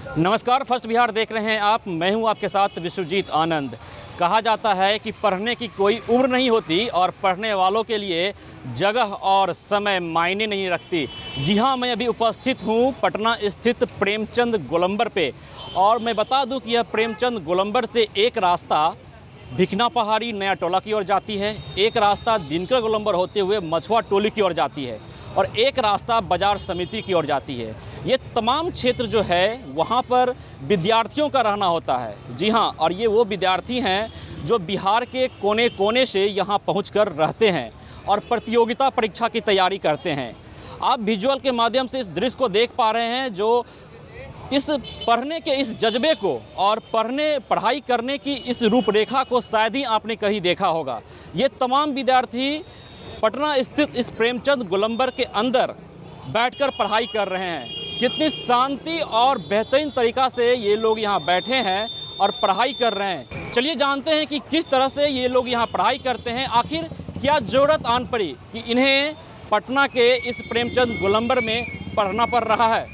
नमस्कार, फर्स्ट बिहार देख रहे हैं आप। मैं हूं आपके साथ विश्वजीत आनंद। कहा जाता है कि पढ़ने की कोई उम्र नहीं होती और पढ़ने वालों के लिए जगह और समय मायने नहीं रखती। जी हां, मैं अभी उपस्थित हूं पटना स्थित प्रेमचंद गोलंबर पे और मैं बता दूं कि यह प्रेमचंद गोलंबर से एक रास्ता भिकना पहाड़ी नया टोला की ओर जाती है, एक रास्ता दिनकर गोलंबर होते हुए मछुआ टोली की ओर जाती है और एक रास्ता बाजार समिति की ओर जाती है। ये तमाम क्षेत्र जो है वहाँ पर विद्यार्थियों का रहना होता है। जी हाँ, और ये वो विद्यार्थी हैं जो बिहार के कोने कोने से यहाँ पहुँचकर रहते हैं और प्रतियोगिता परीक्षा की तैयारी करते हैं। आप विजुअल के माध्यम से इस दृश्य को देख पा रहे हैं जो इस पढ़ने के इस जज्बे को और पढ़ाई करने की इस रूपरेखा को शायद ही आपने कहीं देखा होगा। ये तमाम विद्यार्थी पटना स्थित इस प्रेमचंद गोलंबर के अंदर बैठकर पढ़ाई कर रहे हैं। कितनी शांति और बेहतरीन तरीक़ा से ये लोग यहाँ बैठे हैं और पढ़ाई कर रहे हैं। चलिए जानते हैं कि किस तरह से ये लोग यहाँ पढ़ाई करते हैं। आखिर क्या ज़रूरत आन पड़ी कि इन्हें पटना के इस प्रेमचंद गोलंबर में पढ़ना पड़ रहा है।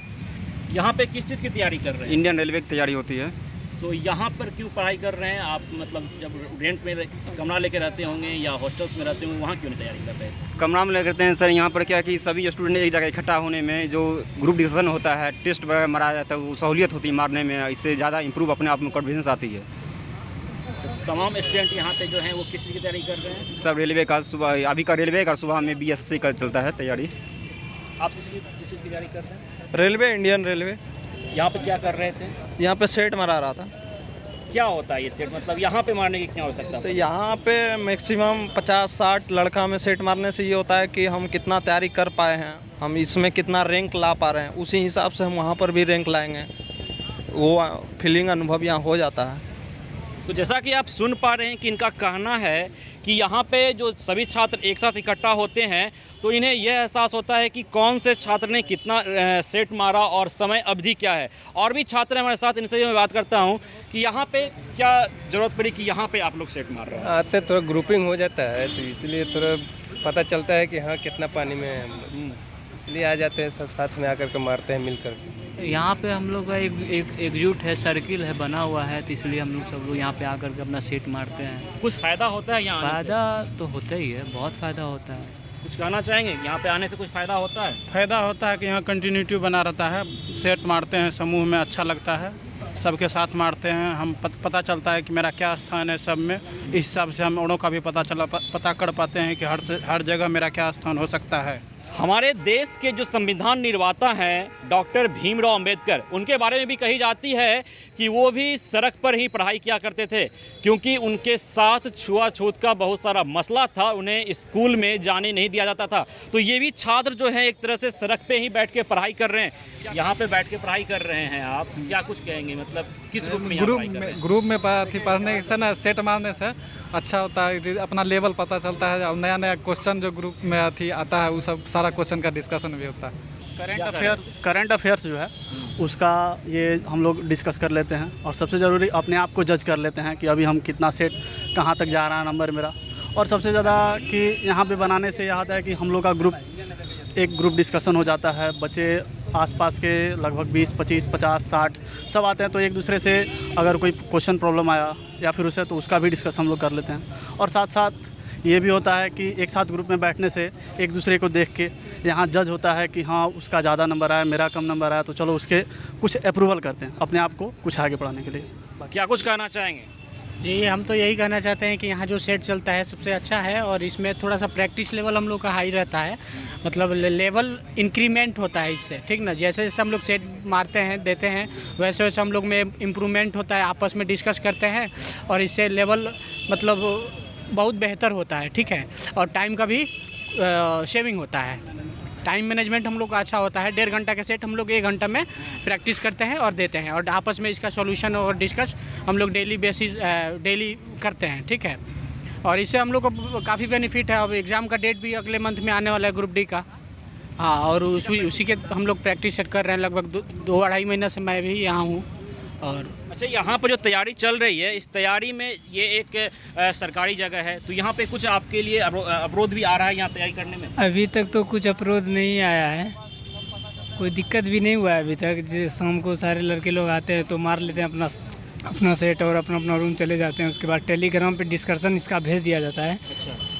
यहाँ पे किस चीज़ की तैयारी कर रहे हैं? इंडियन रेलवे की तैयारी होती है। तो यहाँ पर क्यों पढ़ाई कर रहे हैं आप? मतलब जब रेंट में कमरा लेकर रहते होंगे या हॉस्टल्स में रहते होंगे, वहाँ क्यों नहीं तैयारी कर रहे हैं? कमरा में ले करते हैं सर। यहाँ पर क्या कि सभी स्टूडेंट एक जगह इकट्ठा होने में जो ग्रुप डिस्कशन होता है, टेस्ट वगैरह मारा जाता है, वो सहूलियत होती है मारने में। इससे ज़्यादा इंप्रूव अपने आप में कॉन्फिडेंस आती है। तो तमाम स्टूडेंट यहाँ पे जो हैं वो किस चीज़ की तैयारी कर रहे हैं? सब रेलवे का सुबह अभी का रेलवे का सुबह में BSSC का चलता है तैयारी। आप किस चीज़ की तैयारी कर रहे हैं? Railway, Indian railway. यहाँ पे क्या कर रहे थे? यहाँ पे सेट मरा रहा था। क्या होता है ये सेट? मतलब यहाँ पे मारने की क्या आवश्यकता? तो यहाँ पे मैक्सिमम 50-60 लड़का में सेट मारने से ये होता है कि हम कितना तैयारी कर पाए हैं, हम इसमें कितना रैंक ला पा रहे हैं, उसी हिसाब से हम वहाँ पर भी रैंक लाएंगे। वो फीलिंग अनुभव यहाँ हो जाता है। तो जैसा कि आप सुन पा रहे हैं कि इनका कहना है कि यहाँ पे जो सभी छात्र एक साथ इकट्ठा होते हैं तो इन्हें यह एहसास होता है कि कौन से छात्र ने कितना सेट मारा और समय अवधि क्या है। और भी छात्र हमारे साथ, इनसे मैं बात करता हूँ कि यहाँ पे क्या ज़रूरत पड़ी कि यहाँ पे आप लोग सेट मार रहे हैं? आते थोड़ा ग्रुपिंग हो जाता है तो इसलिए थोड़ा पता चलता है कि हाँ कितना पानी में है हम लोग, इसलिए आ जाते हैं सब साथ में आकर के मारते हैं मिलकर। यहाँ पे हम लोग का एक एकजुट है, सर्किल है बना हुआ है, तो इसलिए हम लोग सब लोग यहाँ पे आकर के अपना सेट मारते हैं। कुछ फ़ायदा होता है यहाँ? फ़ायदा तो होता ही है, बहुत फ़ायदा होता है। कुछ कहना चाहेंगे? यहाँ पे आने से कुछ फ़ायदा होता है? फ़ायदा होता है कि यहाँ कंटिन्यूटी बना रहता है। सेट मारते हैं समूह में, अच्छा लगता है। सबके साथ मारते हैं, हम पता चलता है कि मेरा क्या स्थान है सब में। इस हिसाब से हम औरों का भी पता कर पाते हैं कि हर जगह मेरा क्या स्थान हो सकता है। हमारे देश के जो संविधान निर्माता हैं डॉक्टर भीमराव अंबेडकर, उनके बारे में भी कही जाती है कि वो भी सड़क पर ही पढ़ाई किया करते थे क्योंकि उनके साथ छुआछूत का बहुत सारा मसला था, उन्हें स्कूल में जाने नहीं दिया जाता था। तो ये भी छात्र जो हैं एक तरह से सड़क पे ही बैठ के पढ़ाई कर रहे हैं। यहाँ पे बैठ के पढ़ाई कर रहे हैं आप, क्या कुछ कहेंगे? मतलब किस ग्रुप में ग्रुप में पढ़ने से ना सेट मारने से अच्छा होता है, अपना लेवल पता चलता है और नया नया क्वेश्चन जो ग्रुप में आता है वो सब सारा क्वेश्चन का डिस्कशन भी होता है। करंट अफेयर्स जो है उसका ये हम लोग डिस्कस कर लेते हैं और सबसे ज़रूरी अपने आप को जज कर लेते हैं कि अभी हम कितना सेट कहाँ तक जा रहा है नंबर मेरा। और सबसे ज़्यादा कि यहाँ पे बनाने से यह आता है कि हम लोग का एक ग्रुप डिस्कशन हो जाता है। बच्चे आसपास के लगभग 20, 25, 50, 60 सब आते हैं, तो एक दूसरे से अगर कोई क्वेश्चन प्रॉब्लम आया या फिर उसे तो उसका भी डिस्कस हम लोग कर लेते हैं। और साथ साथ ये भी होता है कि एक साथ ग्रुप में बैठने से एक दूसरे को देख के यहाँ जज होता है कि हाँ उसका ज़्यादा नंबर आया, मेरा कम नंबर आया, तो चलो उसके कुछ अप्रूवल करते हैं अपने आप को कुछ आगे बढ़ाने के लिए। क्या कुछ कहना चाहेंगे? जी, हम तो यही कहना चाहते हैं कि यहाँ जो सेट चलता है सबसे अच्छा है और इसमें थोड़ा सा प्रैक्टिस लेवल हम लोग का हाई रहता है, मतलब लेवल इंक्रीमेंट होता है इससे, ठीक ना। जैसे जैसे हम लोग सेट मारते हैं देते हैं वैसे वैसे हम लोग में इम्प्रूवमेंट होता है, आपस में डिस्कस करते हैं और इससे लेवल मतलब बहुत बेहतर होता है, ठीक है। और टाइम का भी शेविंग होता है, टाइम मैनेजमेंट हम लोग का अच्छा होता है। 1.5 घंटा के सेट हम लोग 1 घंटा में प्रैक्टिस करते हैं और देते हैं और आपस में इसका सॉल्यूशन और डिस्कस हम लोग डेली करते हैं, ठीक है। और इससे हम लोग को काफ़ी बेनिफिट है। अब एग्ज़ाम का डेट भी अगले मंथ में आने वाला है ग्रुप डी का। हाँ, और उसी के हम लोग प्रैक्टिस सेट कर रहे हैं। लगभग 2-2.5 महीने से मैं भी यहाँ हूँ। और अच्छा, यहाँ पर जो तैयारी चल रही है, इस तैयारी में ये एक सरकारी जगह है, तो यहाँ पे कुछ आपके लिए अवरोध भी आ रहा है यहाँ तैयारी करने में? अभी तक तो कुछ अवरोध नहीं आया है। कोई दिक्कत भी नहीं हुआ है अभी तक। जैसे शाम को सारे लड़के लोग आते हैं तो मार लेते हैं अपना सेट और अपना रूम चले जाते हैं। उसके बाद टेलीग्राम पे डिस्कशन इसका भेज दिया जाता है।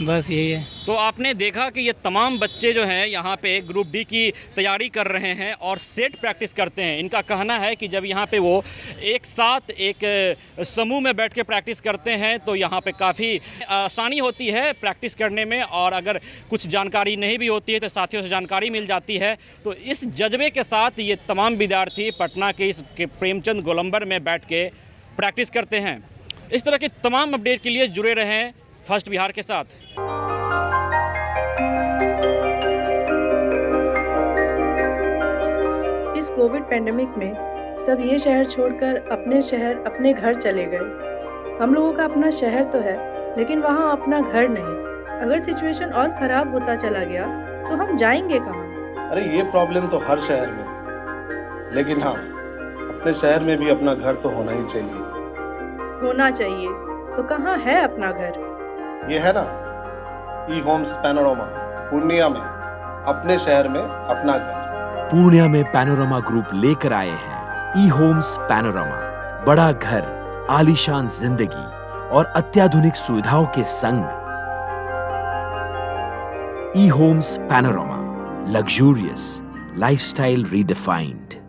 बस यही है। तो आपने देखा कि ये तमाम बच्चे जो हैं यहाँ पे ग्रुप डी की तैयारी कर रहे हैं और सेट प्रैक्टिस करते हैं। इनका कहना है कि जब यहाँ पे वो एक साथ एक समूह में बैठ के प्रैक्टिस करते हैं तो यहाँ पे काफ़ी आसानी होती है प्रैक्टिस करने में, और अगर कुछ जानकारी नहीं भी होती है तो साथियों से जानकारी मिल जाती है। तो इस जज्बे के साथ ये तमाम विद्यार्थी पटना के इस प्रेमचंद गोलंबर में बैठ के प्रैक्टिस करते हैं। इस तरह के तमाम अपडेट के लिए जुड़े रहें फर्स्ट बिहार के साथ। इस कोविड पेंडेमिक में सब ये शहर छोड़कर अपने शहर अपने घर चले गए। हम लोगों का अपना शहर तो है लेकिन वहाँ अपना घर नहीं। अगर सिचुएशन और ख़राब होता चला गया तो हम जाएंगे कहाँ? अरे ये प्रॉब्लम तो हर शहर में है, लेकिन हाँ अपने शहर में भी अपना घर तो होना ही चाहिए। होना चाहिए तो कहाँ है अपना घर? ये है ना ई होम्स पैनोरामा पूर्णिया में, अपने शहर में अपना घर। पूर्णिया में पैनोरामा ग्रुप लेकर आए हैं ई होम्स पैनोरामा। बड़ा घर, आलीशान जिंदगी और अत्याधुनिक सुविधाओं के संग। E homes panorama, luxurious lifestyle redefined.